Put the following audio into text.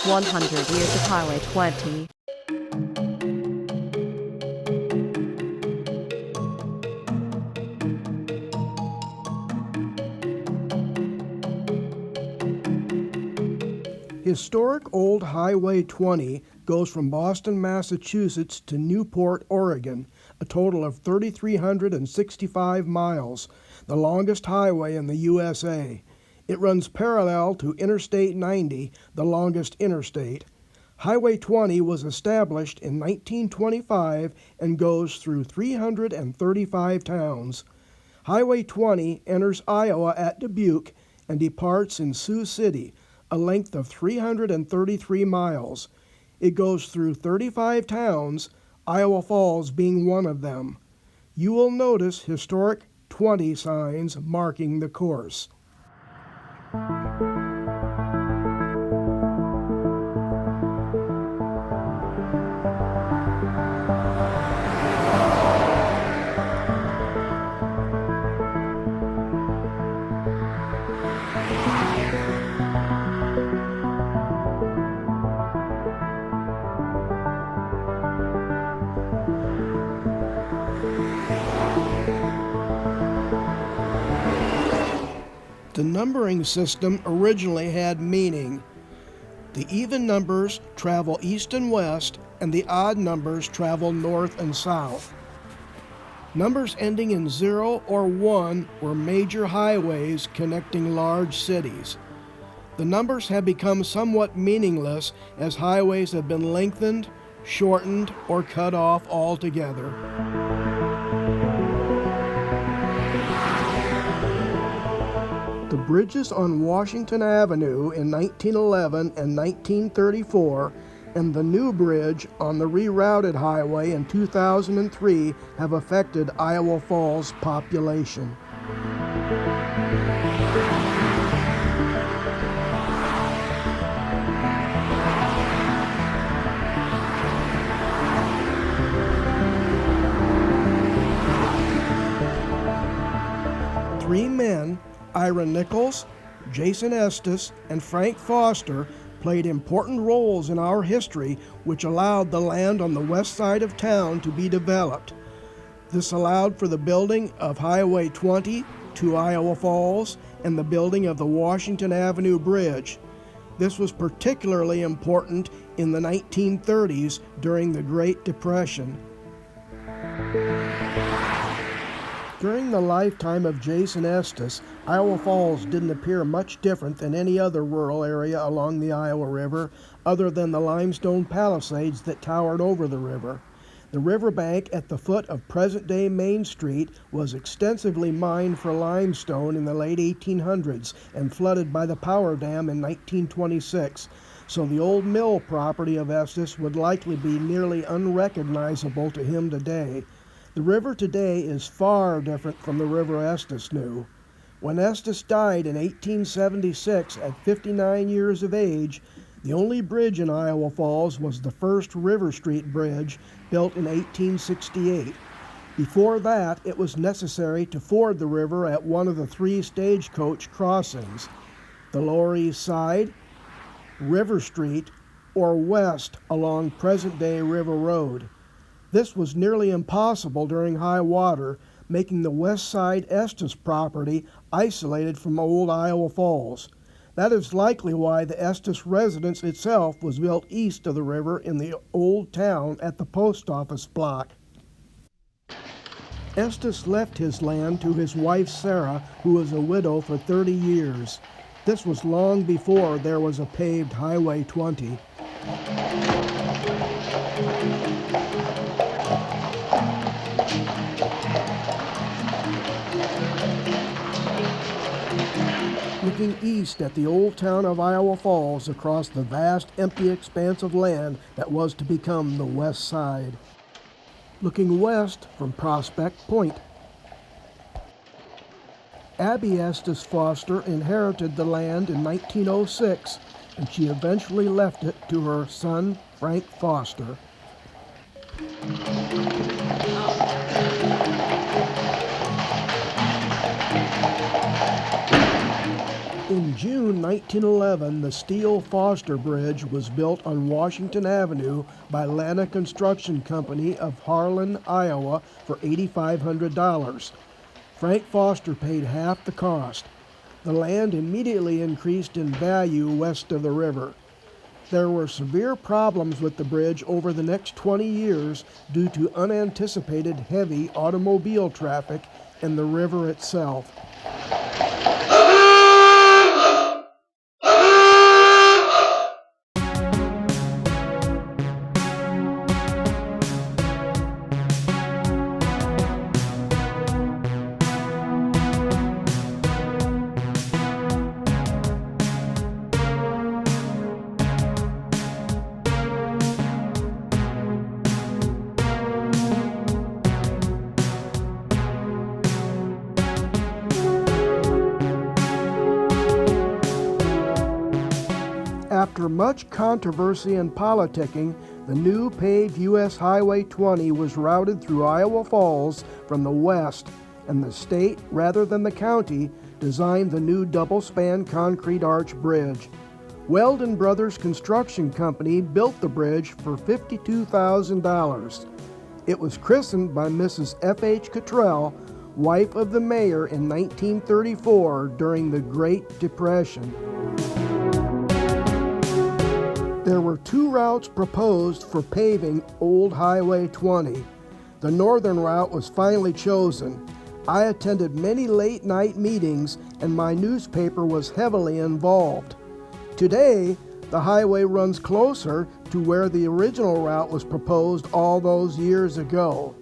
100 years of Highway 20. Historic old Highway 20 goes from Boston, Massachusetts to Newport, Oregon, a total of 3,365 miles, the longest highway in the USA. It runs parallel to Interstate 90, the longest interstate. Highway 20 was established in 1925 and goes through 335 towns. Highway 20 enters Iowa at Dubuque and departs in Sioux City, a length of 333 miles. It goes through 35 towns, Iowa Falls being one of them. You will notice historic 20 signs marking the course. The numbering system originally had meaning. The even numbers travel east and west, and the odd numbers travel north and south. Numbers ending in 0 or 1 were major highways connecting large cities. The numbers have become somewhat meaningless as highways have been lengthened, shortened, or cut off altogether. The bridges on Washington Avenue in 1911 and 1934 and the new bridge on the rerouted highway in 2003 have affected Iowa Falls population. Three men, Ira Nichols, Jason Estes, and Frank Foster, played important roles in our history, which allowed the land on the west side of town to be developed. This allowed for the building of Highway 20 to Iowa Falls and the building of the Washington Avenue Bridge. This was particularly important in the 1930s during the Great Depression. During the lifetime of Jason Estes, Iowa Falls didn't appear much different than any other rural area along the Iowa River, other than the limestone palisades that towered over the river. The riverbank at the foot of present-day Main Street was extensively mined for limestone in the late 1800s and flooded by the power dam in 1926, so the old mill property of Estes would likely be nearly unrecognizable to him today. The river today is far different from the river Estes knew. When Estes died in 1876 at 59 years of age, the only bridge in Iowa Falls was the first River Street Bridge, built in 1868. Before that, it was necessary to ford the river at one of the 3 stagecoach crossings: the Lower East Side, River Street, or west along present-day River Road. This was nearly impossible during high water, making the west side Estes property isolated from old Iowa Falls. That is likely why the Estes residence itself was built east of the river in the old town at the post office block. Estes left his land to his wife Sarah, who was a widow for 30 years. This was long before there was a paved Highway 20. Looking east at the old town of Iowa Falls across the vast empty expanse of land that was to become the west side. Looking west from Prospect Point. Abby Estes Foster inherited the land in 1906, and she eventually left it to her son, Frank Foster. In June 1911, the steel Foster Bridge was built on Washington Avenue by Lana Construction Company of Harlan, Iowa for $8,500. Frank Foster paid half the cost. The land immediately increased in value west of the river. There were severe problems with the bridge over the next 20 years due to unanticipated heavy automobile traffic and the river itself. After much controversy and politicking, the new paved U.S. Highway 20 was routed through Iowa Falls from the west, and the state, rather than the county, designed the new double-span concrete arch bridge. Weldon Brothers Construction Company built the bridge for $52,000. It was christened by Mrs. F.H. Cottrell, wife of the mayor, in 1934 during the Great Depression. There were two routes proposed for paving Old Highway 20. The northern route was finally chosen. I attended many late-night meetings, and my newspaper was heavily involved. Today, the highway runs closer to where the original route was proposed all those years ago.